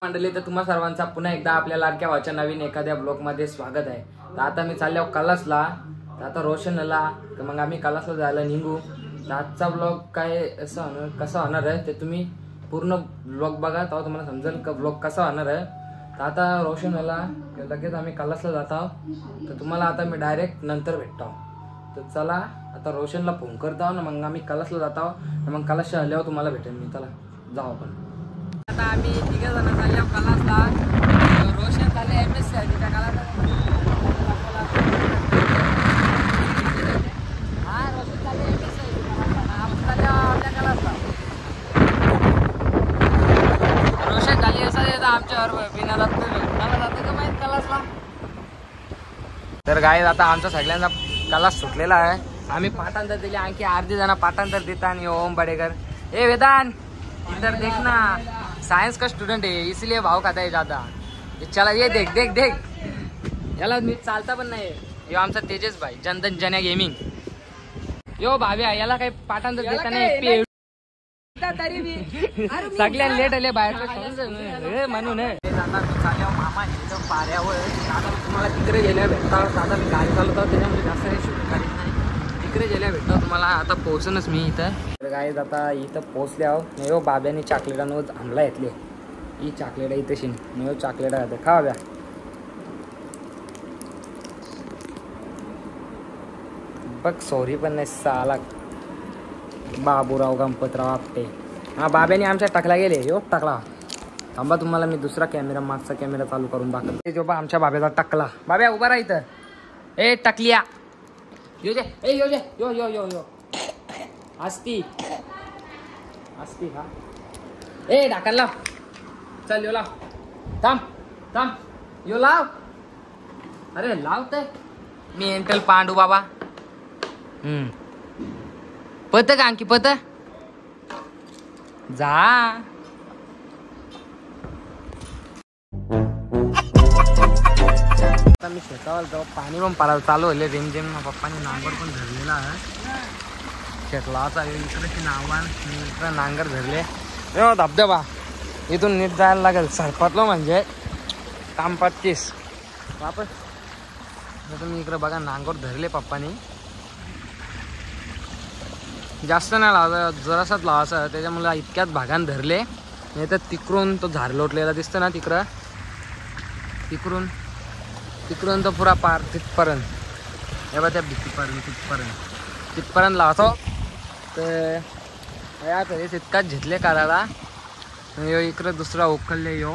मंडळी, तर तुम्हा सर्वांचा पुन्हा एकदा आपल्या लाडक्या वाच्या नवीन एखाद्या ब्लॉग मध्ये स्वागत आहे। तर आता मी चाललो कलसला, तर आता रोशनला, तर मग आम्ही कलसला जायला निघू। तर आजचा ब्लॉग काय कसा होणार आहे ते तुम्ही पूर्ण ब्लॉग बघा, तेव्हा तुम्हाला समजेल का ब्लॉग कसा होणार आहे। तर आता रोशनला लगेच आम्ही कलसला जात आहोत, तर तुम्हाला आता मी डायरेक्ट नंतर भेटतो। तर चला आता रोशनला फोन करतो ना, मग आम्ही कलसला जात आहोत। मग कलसच्या आल्यावर तुम्हाला भेटेल मी, चला जाऊ आपण। आता आम्ही तिघे जण चाललो कलसला। रोशन चालले एमएससी आहे त्या कलसला। हा रोशन चालले एमएससी आहे, आपण चाललो आपल्या कलसला। रोशन चालले असं येतं आमच्यावर बिना जात जातं का माहित कलसला। तर गाईज आता आमचा सगळ्यांचा कलस सुटलेला आहे। आम्ही पाठांतर दिले, आणखी अर्धी जण पाठांतर देता। आणि ओम बडेकर, ए वेदांत इधर देखना, साइंस का स्टूडेंट है इसलिए भाव खाता है ज्यादा। चला ये देख देख देख, याला मी चालता पण नाही। यो आमचा तेजस भाई जनधन जन्या गेमिंग। यो भाव्या याला काही पाठांतर देता नाही सगळ्या लेट आले बाहेर म्हणून। आता मी चाललो मामा इथं पाऱ्यावर, आता मी तुम्हाला तिकडे गेल्या भेटता। आता मी गाडी चालवतो त्याच्यामध्ये जास्त काही शूटिंग काढत नाही, तिकडे गेल्या भेटतो तुम्हाला। आता पोहोचूनच मी इथं। तर गाईज आता इथं पोहोचले आहो। नाही बाब्याने चॉकलेटांवर आंबला घेतली, ही चॉकलेट इथे शिन नाही चॉकलेट आहे खा ब्या। बघ सॉरी पण नाही साला बाबूराव गणपतराव आपटे। हा बाब्याने आमच्या टाकला गेले, यो टाकला। थांबा तुम्हाला मी दुसरा कॅमेरा, मागचा कॅमेरा चालू करून दाखवतो। जो बा आमच्या बाब्याचा टाकला, बाब्या उभा राहा इथं। ए टाकलिया यो जे, ए यो जे, यो यो यो यो आस्ती आस्ती हा। ए ढाकण लाव, चल यो लाव, थांब थांब यो लाव। अरे लावतय मी एंटल पांडू बाबा। पत का आणखी पत जा। आता मी शेतावर जाऊ, पाणी पण पाला चालू होले रिमझिम। पप्पाने नांगर पण धरलेला आहे शेतलाचा, इकडे नावान इकडे नांगर धरले। धबधबा इथून नीट जायला लागेल, सरपतलो म्हणजे काम पत्तीस वापस। तुम्ही इकडे बघा नांगर धरले पप्पानी, जास्त नाही लावायचं, जरासाच लावायचं, त्याच्यामुळे इतक्यात भागान धरले। नाही तर तिकडून तो झार लोटलेला दिसतं ना तिकडं, तिकडून तिकडून तो पुरा पार तिथपर्यंत, हे बघा त्या भीतीपर्यंत तिथपर्यंत लावतो। तर या तरीच इतकाच झेतले काढायला। यो इकडं दुसरा उकलले यो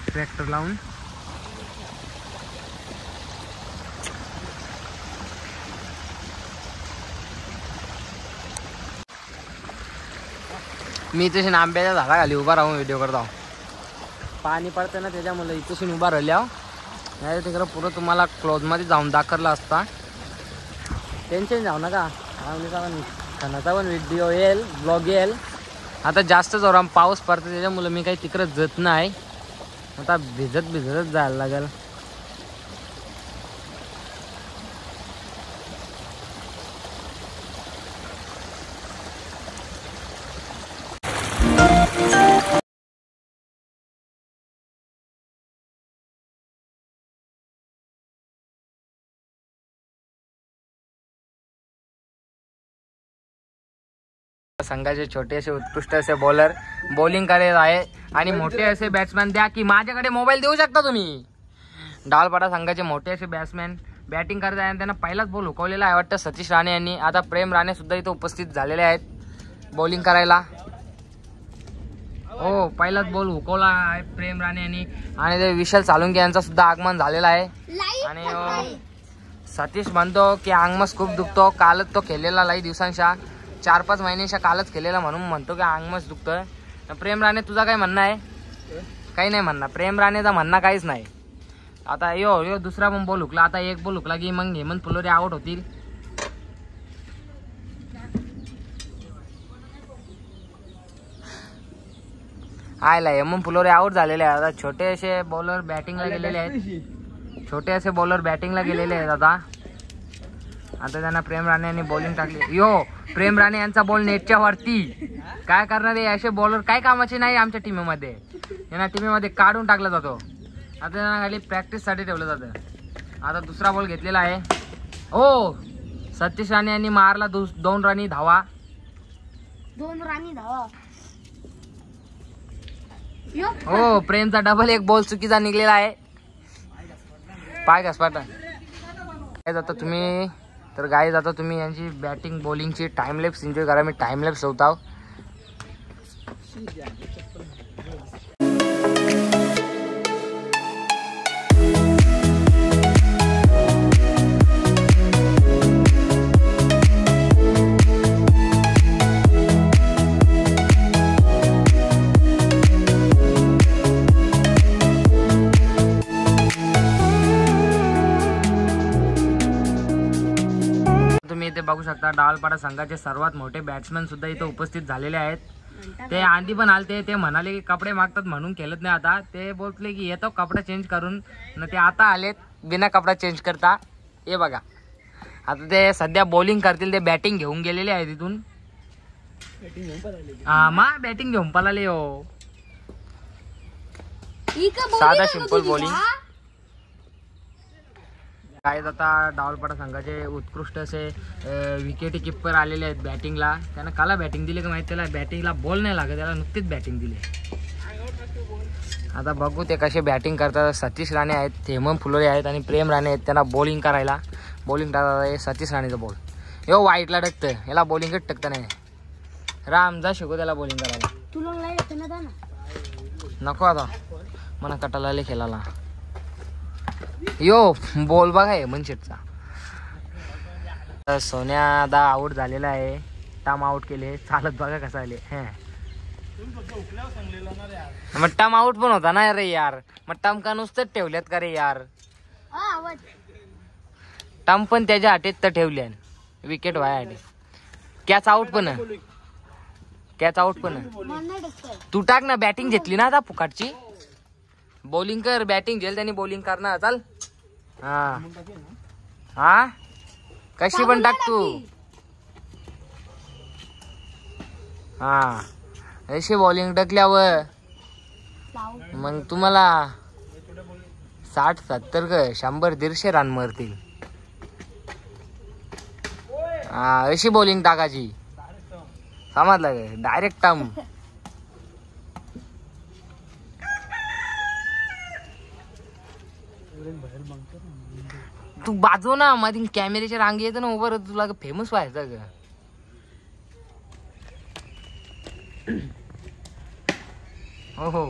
ट्रॅक्टर लावून। मी तशी आंब्याच्या झाडाखाली उभा राहून व्हिडिओ करतो। पाणी पडतं ना त्याच्यामुळे इथून उभा राहिल्या, नाही तिकडं पुरं तुम्हाला क्लोजमध्ये जाऊन दाखवला असता। टेन्शन जाऊ नका, खाण्याचा पण व्हिडिओ येईल, ब्लॉग येईल। आता जास्त जोरात पाऊस पडतो त्याच्यामुळे मी काही तिकडं जात नाही, आता भिजतच जायला लागेल। संघाचे छोटे असे उत्कृष्ट असे बॉलर बॉलिंग करत आहे, आणि मोठे असे बॅट्समॅन द्या की माझ्याकडे मोबाईल देऊ शकता तुम्ही। डालपाडा संघाचे मोठे असे बॅट्समॅन बॅटिंग करत आहे, आणि त्यांना पहिलाच बॉल हुकवलेला आहे वाटतं सतीश राणे यांनी। आता प्रेम राणे सुद्धा इथे उपस्थित झालेले आहेत बॉलिंग करायला। हो पहिलाच बॉल हुकवला आहे प्रेम राणे यांनी, आणि ते विशाल सालुंके यांचा सुद्धा आगमन झालेला आहे। आणि सतीश म्हणतो की अंगमस खूप दुखतो, कालच तो खेळलेला लई दिवसांच्या 4-5 महिन्याच्या कालच केलेला, म्हणून म्हणतो की अंगमच दुखतोय। प्रेम राणे तुझा काय म्हणणं आहे? काही नाही म्हणणं, प्रेम राणेचा म्हणणं काहीच नाही। आता यो दुसरा पण बॉल हुकला, आता एक बॉल हुकला की मग हेमंत फुलोरे आउट होतील। आयला हेमंत फुलोरे आउट झालेले आहेत। आता छोटे असे बॉलर बॅटिंगला गेलेले आहेत, छोटे असे बॉलर बॅटिंगला गेलेले आहेत। आता आता त्यांना प्रेम राणे यांनी बॉलिंग टाकली. यो प्रेम राणे यांचा बॉल नेटच्या वरती. काय करणार आहे असे बॉलर, काय कामाचे नाही आमच्या टीममध्ये. यांना टीममध्ये काढून टाकला जातो. आता त्यांना खाली प्रॅक्टिससाठी ठेवलं जातं. आता दुसरा बॉल घेतलेला आहे. ओ सतीश राणे यांनी मारला 2 रनी धावा. 2 रनी धावा. हो प्रेमचा डबल एक बॉल चुकीचा निघलेला आहे. पाय घसपाटा जाता तुम्ही. तर गाईज आता तुम्ही यांची बॅटिंग बॉलिंगची टाइमलेप्स एन्जॉय करा. मी टाइमलेप्स होता. तुम्ही इथे बघू शकता डावलपाडा संघाचे सर्वात मोठे बॅट्समॅन सुद्धा इथे उपस्थित झालेले आहेत. ते आंधी पण आलते. ते म्हणाले की कपडे मागतात म्हणून खेळत नाही. आता ते बोलले की येतो कपडा चेंज करून. न ते आता आलेत बिना कपडा चेंज करता. हे बघा आता ते सध्या बॉलिंग करतील. ते बॅटिंग घेऊन गेलेले आहे तिथून. हा मा बॅटिंग घेऊन पळाले. हो साधा सिंपल बॉलिंग. काय आता डावलपाडा संघाचे उत्कृष्ट असे विकेट किपर आलेले आहेत बॅटिंगला. त्यांना काला बॅटिंग दिली का माहिती. त्याला बॅटिंगला बॉल नाही लागत. त्याला नुकतीच बॅटिंग दिली. आता बघू ते कसे बॅटिंग करतात. सतीश राणे आहेत, हेमंत फुलोरे आहेत आणि प्रेम राणे आहेत. त्यांना बॉलिंग करायला बॉलिंग टाकतात. सतीश राणेचा बॉल यो वाईटला टकतं. याला बॉलिंगच टकतं नाही. राम जा शिकू त्याला बॉलिंग करायला. नको आता मना कटाला खेळायला. यो बॉल बघा आहे मनशेटचा. सोन्या आता आउट झालेला आहे. टम आउट केले. चालत बघा कसा आले. मग टम आउट पण होता ना रे यार. मग टम का नुसतंच ठेवल्यात का रे यार. टम पण त्याच्या हाटेत तर ठेवल्या. विकेट व्हाय हाटे. कॅच आउट पण. कॅच आउट पण. तू टाक ना. बॅटिंग घेतली ना आता फुकाटची. बॉलिंग कर. बॅटिंग झेल त्यांनी बॉलिंग करणार. चाल. हा हा कशी पण टाक तू. हा अशी बॉलिंग टाकल्यावर मग तुम्हाला 60-70 का 100-150 रन मरतील. हा अशी बॉलिंग टाकायची. समजलं का. डायरेक्ट टम. तू बाजू ना मध्ये कॅमेऱ्याच्या रांगी येतं ना उभं. तुला फेमस व्हायचं का. हो हो